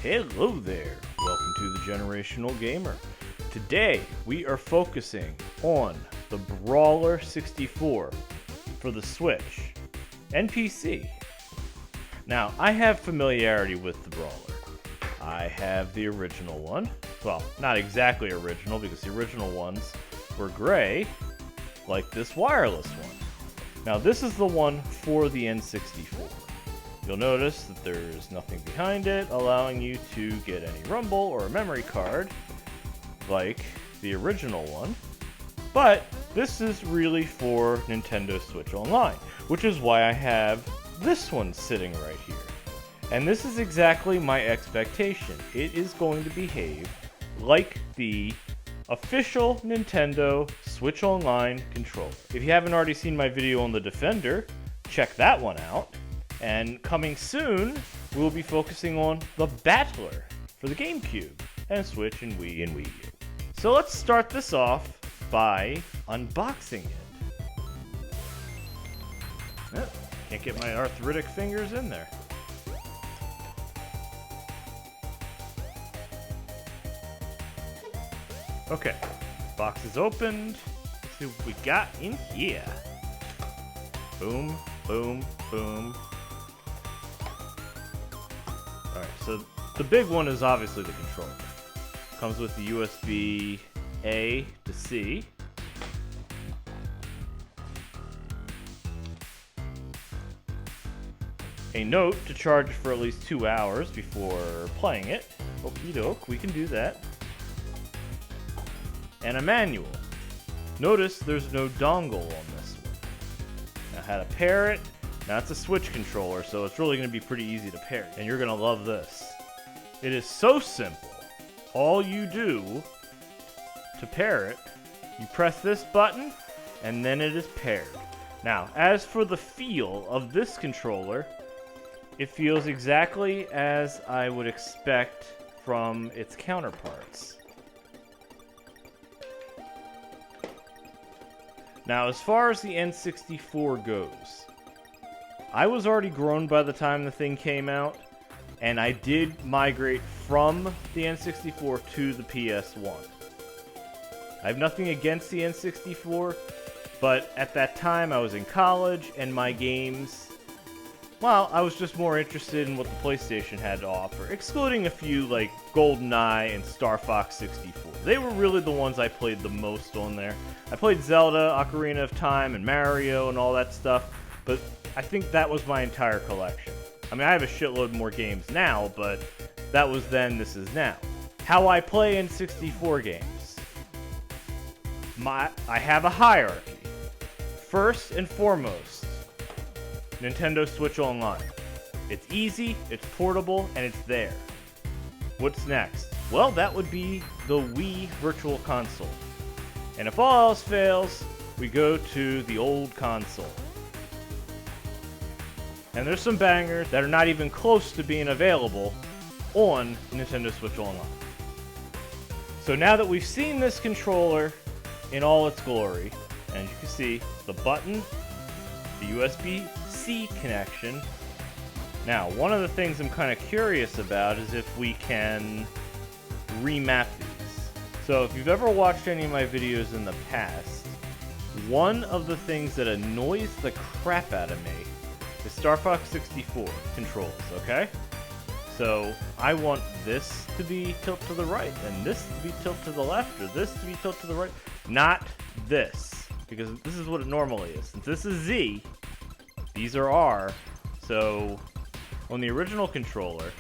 Hello there, welcome to the Generational Gamer. Today we are focusing on the Brawler64 for the Switch and PC. Now I have familiarity with the Brawler. I have the original one. Well, not exactly original because the original ones were gray, like this wireless one. Now this is the one for the N64. You'll notice that there's nothing behind it allowing you to get any rumble or a memory card like the original one. But this is really for Nintendo Switch Online, which is why I have this one sitting right here. And this is exactly my expectation. It is going to behave like the official Nintendo Switch Online controller. If you haven't already seen my video on the Defender, check that one out. And coming soon, we'll be focusing on the Battler for the GameCube and Switch and Wii and Wii U. So let's start this off by unboxing it. Can't get my arthritic fingers in there. Okay, box is opened. Let's see what we got in here. Boom, boom, boom. Alright, so the big one is obviously the controller. Comes with the USB A to C. A note to charge for at least 2 hours before playing it. Okie doke, we can do that. And a manual. Notice there's no dongle on this one. Now how to pair it. Now it's a Switch controller, so it's really going to be pretty easy to pair. And you're going to love this. It is so simple. All you do to pair it, you press this button, and then it is paired. Now, as for the feel of this controller, it feels exactly as I would expect from its counterparts. Now, as far as the N64 goes, I was already grown by the time the thing came out, and I did migrate from the N64 to the PS1. I have nothing against the N64, but at that time I was in college, and my games, well, I was just more interested in what the PlayStation had to offer, excluding a few like GoldenEye and Star Fox 64. They were really the ones I played the most on there. I played Zelda, Ocarina of Time, and Mario and all that stuff, but I think that was my entire collection. I mean, I have a shitload more games now, but that was then, this is now. How I play N64 games. I have a hierarchy. First and foremost, Nintendo Switch Online. It's easy, it's portable, and it's there. What's next? Well, that would be the Wii Virtual Console. And if all else fails, we go to the old console. And there's some bangers that are not even close to being available on Nintendo Switch Online. So now that we've seen this controller in all its glory, and you can see the button, the USB-C connection. Now, one of the things I'm kind of curious about is if we can remap these. So if you've ever watched any of my videos in the past, one of the things that annoys the crap out of me is Star Fox 64 controls, okay? So I want this to be tilt to the right, and this to be tilt to the left, or this to be tilt to the right. Not this, because this is what it normally is. Since this is Z, these are R, so on the original controller,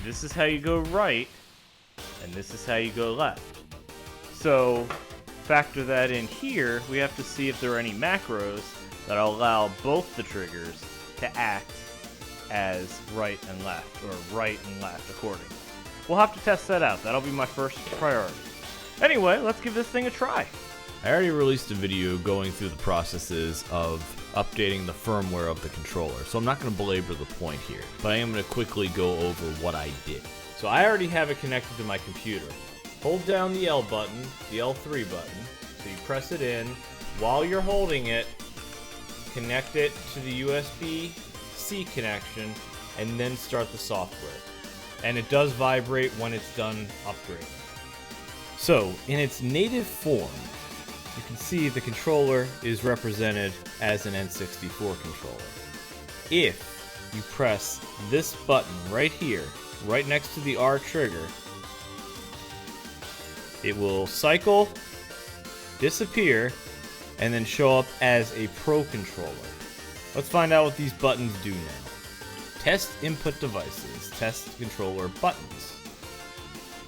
this is how you go right, and this is how you go left. So factor that in here, we have to see if there are any macros that allow both the triggers to act as right and left, or right and left accordingly. We'll have to test that out. That'll be my first priority. Anyway, let's give this thing a try. I already released a video going through the processes of updating the firmware of the controller, so I'm not going to belabor the point here, but I am going to quickly go over what I did. So I already have it connected to my computer. Hold down the L button, the L3 button, so you press it in. While you're holding it, connect it to the USB-C connection, and then start the software. and it does vibrate when it's done upgrading. So, in its native form, you can see the controller is represented as an N64 controller. If you press this button right here, right next to the R trigger, it will cycle, disappear, and then show up as a Pro controller. Let's find out what these buttons do now. Test input devices, test controller buttons.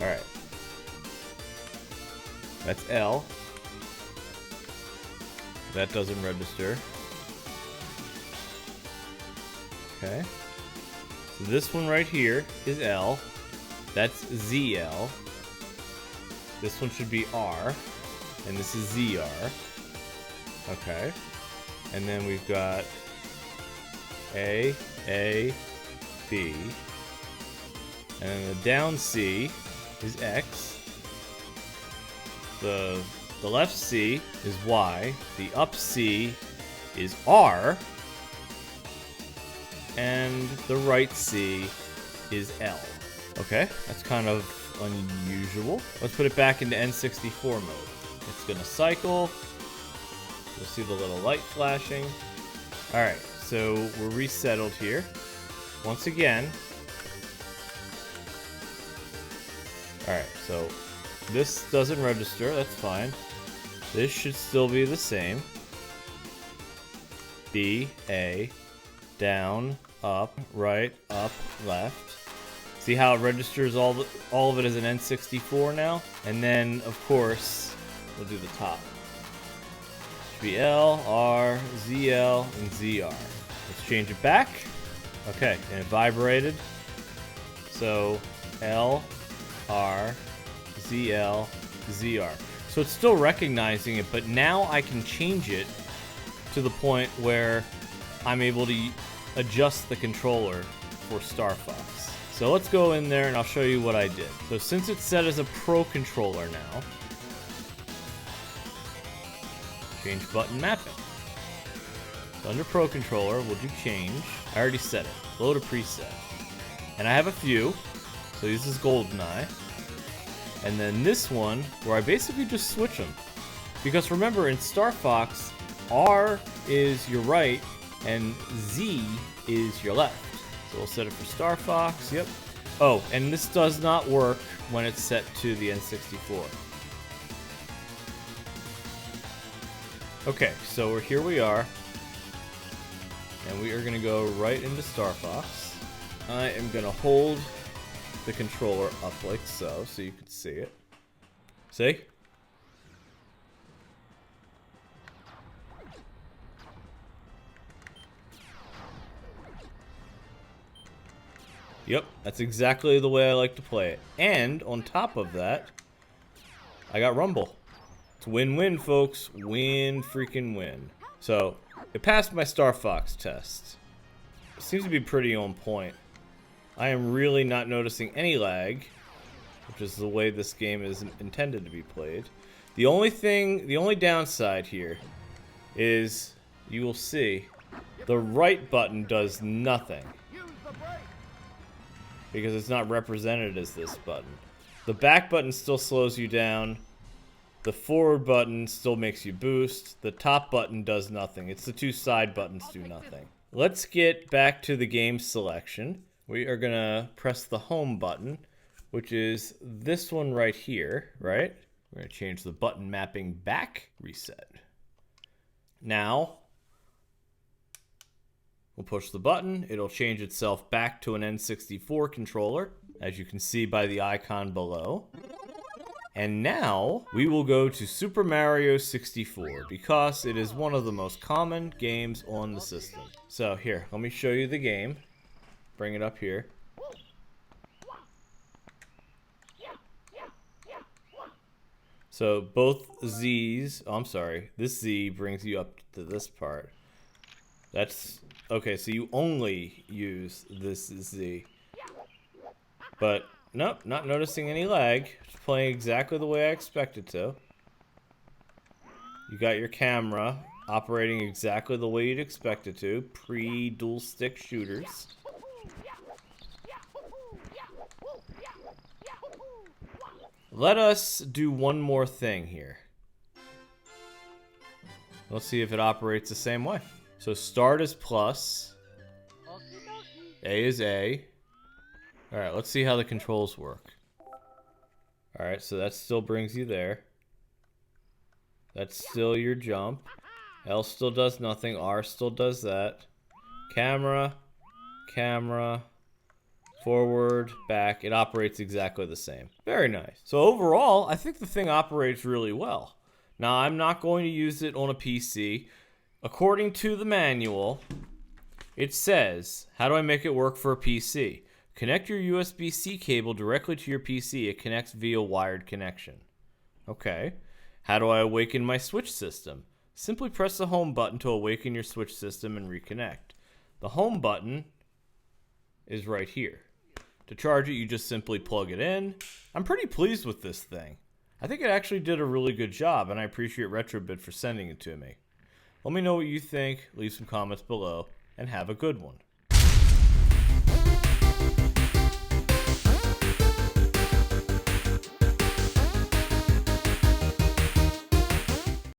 Alright. That's L. That doesn't register. Okay. So this one right here is L. That's ZL. This one should be R. And this is ZR. Okay. And then we've got A, B. And then the down C is X. The left C is Y. The up C is R. And the right C is L. Okay, that's kind of unusual. Let's put it back into N64 mode. It's gonna cycle. You'll see the little light flashing. Alright, so we're resettled here. Once again. Alright, so this doesn't register, that's fine. This should still be the same. B, A, down, up, right, up, left. See how it registers all of it as an N64 now? And then, of course, we'll do the top. Should be L, R, ZL, and ZR. Let's change it back. Okay, and it vibrated. So, L, R, ZL, ZR. So it's still recognizing it, but now I can change it to the point where I'm able to adjust the controller for Star Fox. So let's go in there and I'll show you what I did. So since it's set as a Pro controller now, change button mapping. So under Pro controller, we'll do change. I already set it. Load a preset. And I have a few. So this is GoldenEye. And then this one, where I basically just switch them. Because remember, in Star Fox, R is your right, and Z is your left. So we'll set it for Star Fox, yep. Oh, and this does not work when it's set to the N64. Okay, so here we are. And we are gonna go right into Star Fox. I am gonna hold the controller up like so you can see it. See? Yep, that's exactly the way I like to play it. And on top of that, I got rumble. It's win-win, folks. Win freaking win. So, it passed my Star Fox test. It seems to be pretty on point. I am really not noticing any lag, which is the way this game is intended to be played. The only downside here is, you will see, the right button does nothing. Because it's not represented as this button. The back button still slows you down. The forward button still makes you boost. The top button does nothing. It's the two side buttons do nothing. Let's get back to the game selection. We are gonna press the home button, which is this one right here, right? We're gonna change the button mapping back, reset. Now, we'll push the button. It'll change itself back to an N64 controller, as you can see by the icon below. And now, we will go to Super Mario 64, because it is one of the most common games on the system. So here, let me show you the game. Bring it up here. So both Z's, oh, I'm sorry, this Z brings you up to this part. That's, okay, so you only use this Z. But, nope, not noticing any lag. It's playing exactly the way I expect it to. You got your camera operating exactly the way you'd expect it to. Pre-dual stick shooters. Let us do one more thing here. Let's see if it operates the same way. So start is plus. A is A. Alright, let's see how the controls work. Alright, so that still brings you there. That's still your jump. L still does nothing. R still does that. Camera. Camera. Forward, back. It operates exactly the same. Very nice. So overall, I think the thing operates really well. Now, I'm not going to use it on a PC. According to the manual, it says, how do I make it work for a PC? Connect your USB-C cable directly to your PC. It connects via wired connection. Okay. How do I awaken my switch system? Simply press the home button to awaken your switch system and reconnect. The home button is right here. To charge it, you just simply plug it in. I'm pretty pleased with this thing. I think it actually did a really good job, and I appreciate Retrobit for sending it to me. Let me know what you think, leave some comments below, and have a good one.